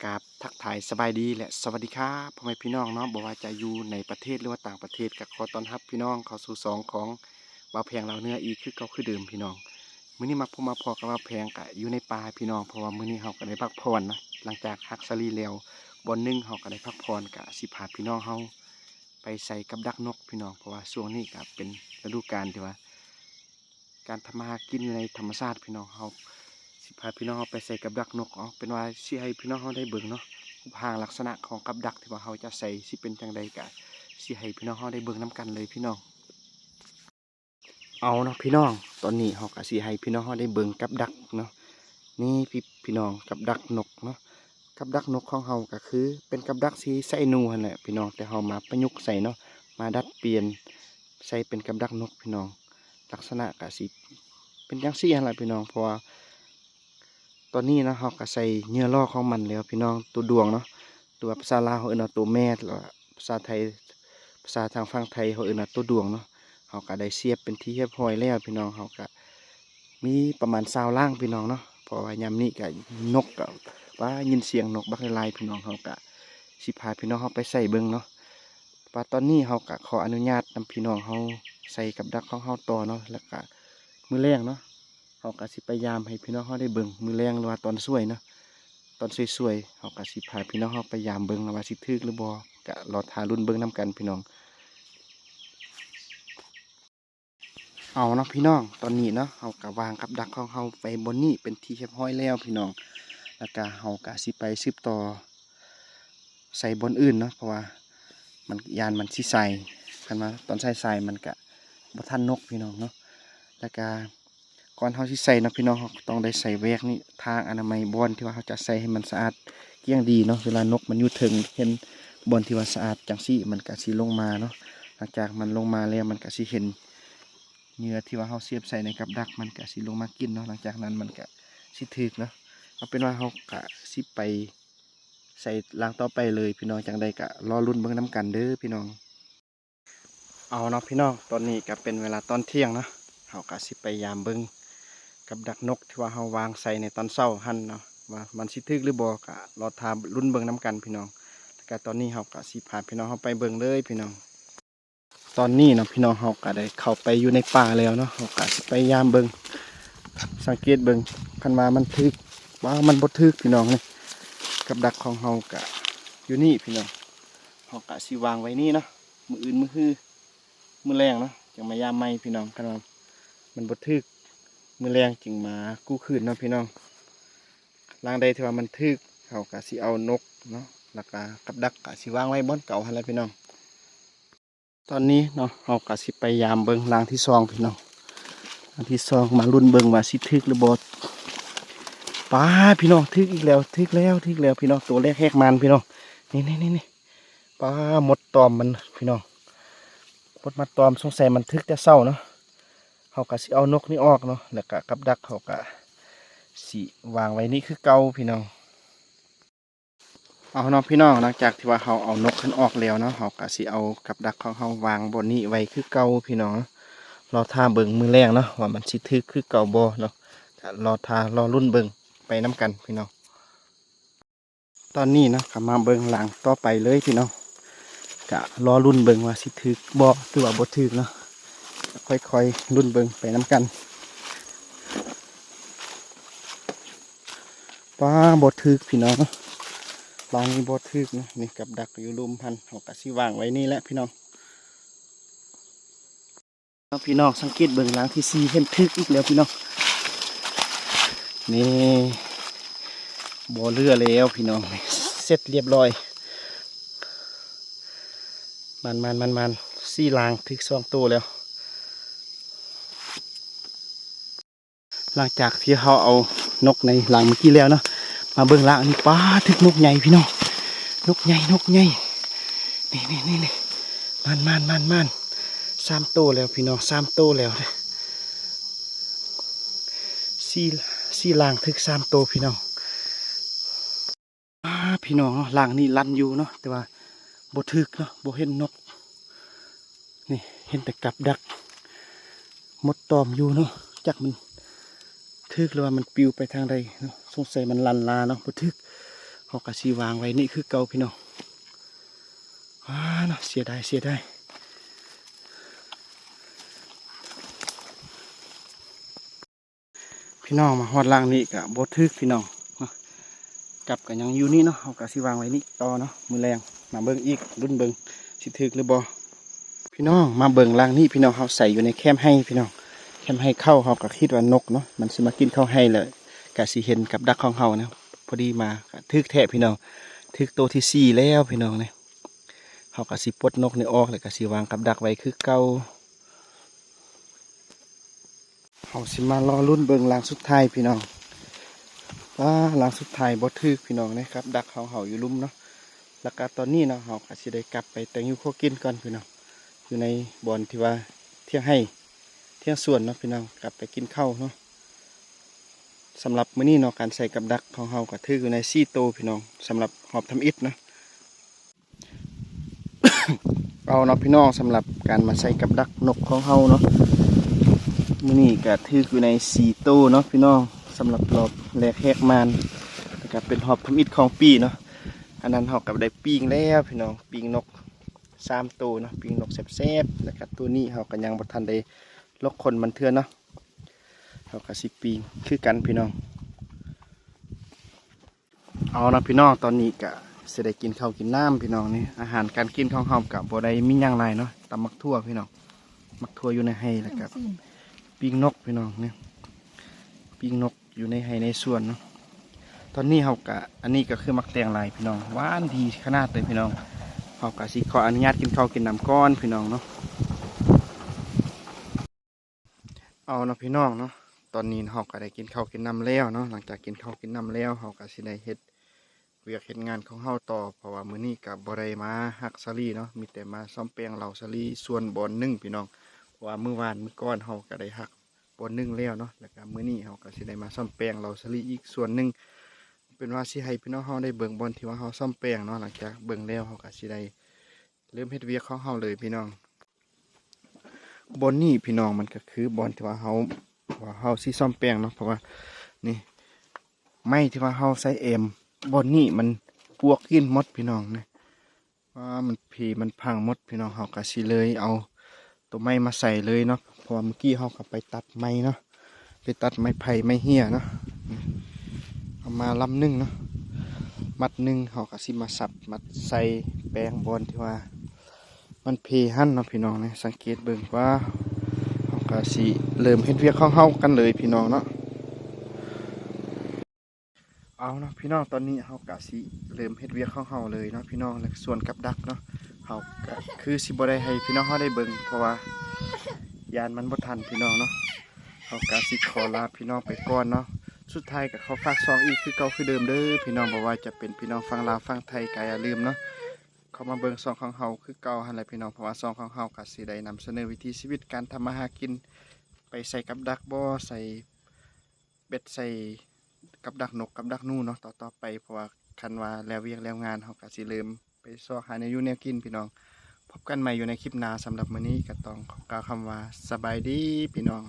กราบทักทายสบายดีและสวัสดีครับพ่อแม่พี่น้องเนาะบอกว่าจะอยู่ในประเทศหรือว่าต่างประเทศก็ขอต้อนรับพี่น้องเข้าสู่สองของว่าวแพงเราเนื้ออีกคือเก่าคือเดิมพี่น้องมื้อนี้มาพบมาพอกับว่าวแพงกะอยู่ในป่าพี่น้องเพราะว่ามื้อนี้เฮาก็ได้พักผ่อนนะหลังจากฮักซารีแล้วบอนหนึงเฮาก็ได้พักผ่อนกะสิพาพี่น้องเฮาไปใส่กับดักนกพี่น้องเพราะว่าช่วงนี้ก็เป็นฤดูกาลที่ว่าการทำมาหากินอยู่ในธรรมชาติพี่น้องเฮา สิพาพี่น้องเราไปใส่กับดักนกเป็นว่าสิให้พี่น้องเขาได้เบิ่งเนาะรูปร่างลักษณะของกับดักที่ว่าเขาจะใส่สิเป็นจังใดกะสิให้พี่น้องเขาได้เบิ่งน้กันเลยพี่น้องเอาเนาะพี่น้องตอนนี้เขาก็สิให้พี่น้องเขาได้เบิ่งกับดักเนาะนี่พี่น้องกับดักนกเนาะกับดักนกของเขาก็คือเป็นกับดักสีใส่นูหั่นแหละพี่น้องแต่เขามาประยุกต์ใส่เนาะมาดัดเปลี่ยนใส่เป็นกับดักนกพี่น้องลักษณะก็สิเป็นจังซี่หั่นแหละพี่น้องเพราะว่าตอนนี้นะเราก็ใส่เนื้อล่อของมันแล้วพี่น้องตัวดวงเนาะตัวภาษาลาวเขาเอิ้นว่าตัวแม่หรือภาษาไทยภาษาทางฝั่งไทยเขาเอิ้นว่าตัวดวงเนาะเขาก็ได้เสียบเป็นที่เรียบร้อยแล้วพี่น้องเขาก็มีประมาณ20ล่างพี่น้องเนาะเพราะว่ายามนี้ก็นกก็ว่ายินเสียงนกบักหลายพี่น้องเขาก็สิพาพี่น้องเขาไปใส่เบิ่งเนาะว่าตอนนี้เขาก็ขออนุญาตนำพี่น้องเขาใส่กับดักของเขาต่อเนาะแล้วก็มื้อแรงเนาะ เขาก็สิพยายามให้พี่น้องเขาได้เบิ่งมือแรงหรือว่าตอนสวยเนาะตอนสวยๆเขาก็สิพาพี่น้องเขาพยายามเบิ่งว่าสิถึกหรือบ่ก็รอทารุ่นเบิ่งนํกันพี่น้องเอาเนาะพี่น้องตอนนี้เนาะเขาก็วางกับดักของเขาไปบนนี้เป็นที่เรียบร้อยแล้วพี่น้องแล้วก็เขาก็สิไปสืบต่อใส่บนอื่นเนาะเพราะว่ามันยานมันสิใส่กันมาตอนใส่มันก็บ่ทันนกพี่น้องเนาะแล้วก็ก่อนเขาสิใส่นะพี่น้องเขาต้องได้ใส่แวกนี่ทางอนามัยบอนที่ว่าเขาจะใส่ให้มันสะอาดเกลี้ยงดีเนาะเวลานกมันอยู่ถึงเห็นบอนที่ว่าสะอาดจังซี่มันก็สิลงมาเนาะหลังจากมันลงมาแล้วมันก็สิเห็นเหยื่อที่ว่าเขาเสียบใส่ในกับดักมันก็สิลงมากินเนาะหลังจากนั้นมันก็สิถึกเนาะเอาเป็นว่าเขาก็สิไปใส่ล้างต่อไปเลยพี่น้องจังใดก็รอรุ่นเบิ่งน้กันเด้อพี่น้องเอาเนาะพี่น้องตอนนี้ก็เป็นเวลาตอนเที่ยงเนาะเขาก็สิไปยามเบิ่ง กับดักนกที่ว่าเขาวางใส่ในตอนเช้าหั่นเนาะว่ามันสิถึกหรือบ่ก็รอทารุ่นเบิ่งน้กันพี่น้องแล้วก็ตอนนี้เขาก็สิพาพี่น้องเขาไปเบิ่งเลยพี่น้องตอนนี้เนาะพี่น้องเขาก็ได้เข้าไปอยู่ในป่าแล้วเนาะเขาก็สิไปยามเบิ่งสังเกตเบิ่งคันว่ามันถึกว่ามันบ่ถึกพี่น้องนี่กับดักของเขาก็อยู่นี่พี่น้องเขาก็สิวางไว้นี่เนาะมืออื่นมือฮื้อมือแรงเนาะจังมายามใหม่พี่น้องคันว่ามันบ่ถึก มือแรงจึงมากู้คืนเนาะพี่น้องล่างใดที่ว่ามันทึกเขากะสิเอานกเนาะแล้วก็กับดักกะสิวางไว้บนเก่าให้แล้วพี่น้องตอนนี้เนาะเขากะสิไปยามเบิงล่างที่ซองพี่น้องล่างที่ซองมารุ่นเบิงว่าสิทึกหรือบ่ป้าพี่น้องทึกอีกแล้วทึกแล้วพี่น้องตัวแรกแหกมันพี่น้องนี่ป้าหมดตอมมันพี่น้องหมดมาตอมสงสัยมันทึกแต่เศร้าเนาะเขาก็สิเอานกนี่ออกเนาะแล้วก็กับดักเขาก็สิวางไว้นี่คือเก่าพี่น้องเอาเนาะพี่น้องหลังจากที่ว่าเขาเอานกขึ้นออกแล้วเนาะเขาก็สิเอากับดักของเขาวางบนนี้ไว้คือเก่าพี่น้องรอท่าเบิ่งมือแรงเนาะว่ามันสิทึกคือเก่าบ่เนาะรอท่ารอรุ่นเบิ่งไปน้กันพี่น้องตอนนี้เนาะก็มาเบิ่งหลังต่อไปเลยพี่น้องก็รอรุ่นเบิ่งว่าสิทึกบ่หรือว่าบ่ทึกเนาะค่อยๆรุ่นเบิ่งไปน้กันป้าบดทึกพี่น้องลางนี้บดทึกนะนี่กับดักอยู่ลุมพันเขากะสิวางไว้นี่แหละพี่น้องพี่น้องสังเกตเบิ่งหลังที่4เห็นทึกอีกแล้วพี่น้องนี่บ่อเรือแล้วพี่น้องเสร็จเรียบร้อยมัน4ลางทึก2ตัวแล้วหลังจากที่เขาเอานกในหลังเมื่อกี้แล้วเนาะมาเบิ่งละนี่ป้าทึกนกใหญ่พี่น้องนกใหญ่นี่มัน3ตัวแล้วพี่น้อง3ตัวแล้วสี่ลางทึก3ตัวพี่น้องพี่น้องหลังนี่ลั่นอยู่เนาะแต่ว่าบ่ทึกเนาะบ่เห็นนกนี่เห็นแต่กับดักมดตอมอยู่เนาะจักมันทึกหรือว่ามันปิวไปทางใดเนาะสงสัยมันลันลาเนาะบ่ทึก เขาก็สิวางไว้นี่คือเก่าพี่น้องเนาะเสียดายพี่น้องมาฮอดล่างนี่ก็บ่ทึกพี่น้องกลับก็ยังอยู่นี่เนาะเขาก็สิวางไว้นี่ต่อเนาะมื้อแรงมาเบิ่งอีกรุ่นเบิ่งสิถึกหรือบ่พี่น้องมาเบิ่งล่างนี่พี่น้องเขาใส่อยู่ในแคมให้พี่น้องแคมให้เข้าเขาก็คิดว่านกเนาะมันสิมากินข้าวให้เลยก็สิเห็นกับดักของเขานะพอดีมาก็ทึกแท้พี่น้องทึกตัวที่ 4แล้วพี่น้องเนี่ยเขาก็สิปลดนกนี่ออกแล้วก็สิวางกับดักไว้คือเก่าเขาสิมารอรุ่นเบิ่งล่างสุดท้ายพี่น้องล่างสุดท้ายบ่ทึกพี่น้องนะครับดักเขาอยู่ลุ่มเนาะแล้วก็ตอนนี้เนาะเขาก็สิได้กลับไปแต่งอยู่โคกินก่อนพี่น้องอยู่ในบ่อนที่ว่าเที่ยงให้เที่ยงส่วนเนาะพี่น้องกลับไปกินข้าวเนาะสำหรับมื้อนี้เนาะการใส่กับดักของเฮาก็ถืออยู่ใน4 โตวพี่น้องสำหรับหอบทำอิฐเนาะ เอาเนาะพี่น้องสำหรับการมาใส่กับดักนกของเฮาเนาะมื้อนี้ก็ถืออยู่ใน4 โตวเนาะพี่น้องสำหรับรอบแรกแหกมานก็เป็นหอบทำอิฐของปีเนาะอันนั้นเฮาก็ได้ปิ้งแล้วพี่น้องปิ้งนก3 ตัวเนาะปิ้งนกแซ่บๆแล้วก็ตัวนี้เฮาก็ยังบ่ทันได้ลกคนมันเทื่อเนาะเฮาก็สิปิ้งคือกันพี่น้องเอานะพี่น้องตอนนี้ก็สิได้กินข้าวกินน้ำพี่น้องนี่อาหารการกินของเฮาก็บ่ได้มีหยังหลายเนาะตำมักทั่วพี่น้องมักทั่วอยู่ในไร่แล้วก็ปิ้งนกพี่น้องนี่ปิ้งนกอยู่ในไร่ในสวนเนาะตอนนี้เฮาก็อันนี้ก็คือมักแตงลายพี่น้องหวานดีขนาดเลยพี่น้องเฮาก็สิขออนุญาตกินข้าวกินน้ำก้อนพี่น้องเนาะเอาเนาะพี่น้องเนาะตอนนี้เฮาก็ได้กินข้าวกินน้ำแล้วเนาะหลังจากกินข้าวกินน้ำแล้วเฮาก็สิได้เฮ็ดเวียกเฮ็ดงานของเฮาต่อเพราะว่ามื้อนี้ก็บ่ได้มาฮักซาลีเนาะมีแต่มาซ่อมแปลงเหล่าซาลีส่วนบ่อน1พี่น้องเพราะว่ามื้อวานมื้อก่อนเฮาก็ได้ฮักบ่อน1แล้วเนาะแล้วก็มื้อนี้เฮาก็สิได้มาซ่อมแปลงเหล่าซาลีอีกส่วนหนึ่งเป็นว่าสิให้พี่น้องเฮาได้เบิ่งบ่อนที่ว่าเฮาซ่อมแปลงเนาะหลังจากเบิ่งแล้วเฮาก็สิได้เริ่มเฮ็ดเวียกของเฮาเลยพี่น้องบ่อนนี้พี่น้องมันก็คือบ่อนที่ว่าเฮาสิซ่อมแปลงเนาะเพราะว่านี่ไม้ที่ว่าเฮาใส่เอ็มบ่อนนี้มันปวกกินหมดพี่น้องเนี่ยว่ามันผีมันพังหมดพี่น้องเฮาก็สิเลยเอาตัวไม้มาใส่เลยเนาะเพราะว่าเมื่อกี้เฮาก็ไปตัดไม้เนาะไปตัดไม้ไผ่ไม้เหี้ยเนาะเอามาลำหนึ่งเนาะมัดหนึ่งเฮาก็สิมาสับมัดใส่แปลงบอนที่ว่ามันเพหั่นเนาะพี่น้องเนี่ยสังเกตเบิ่งว่าเฮาก็สิเริ่มเฮ็ดเวียกของเฮากันเลยพี่น้องเนาะเอาเนาะพี่น้องตอนนี้เฮากะสิเริ่มเฮ็ดเวียกของเฮาเลยเนาะพี่น้องแล้วส่วนกับดักเนาะเฮาก็คือสิบ่ได้ให้พี่น้องเฮาได้เบิ่งเพราะว่ายานมันบ่ทันพี่น้องเนาะเฮากะสิขอลาพี่น้องไปก่อนเนาะสุดท้ายก็ขอฝากซองอีกคือเก่าคือเดิมเด้อพี่น้องบ่ว่าจะเป็นพี่น้องฝั่งลาวฝั่งไทยก็อย่าลืมเนาะเข้ามาเบิ่งซองของเฮาคือเก่าหั่นแหละพี่น้องเพราะว่าซองของเฮาก็สิได้นำเสนอวิถีชีวิตการทำมาหากินไปใส่กับดักบ่ใส่เบ็ดใส่กับดักนกกับดักนูเนาะต่อไปเพราะว่าคันว่าแล้วเวียกแล้วงานเฮาก็สิเริ่มไปซอกหาแนวอยู่แนวกินพี่น้องพบกันใหม่อยู่ในคลิปหน้าสำหรับมื้อนี้ก็ต้องขอกล่าวคำว่าสบายดีพี่น้อง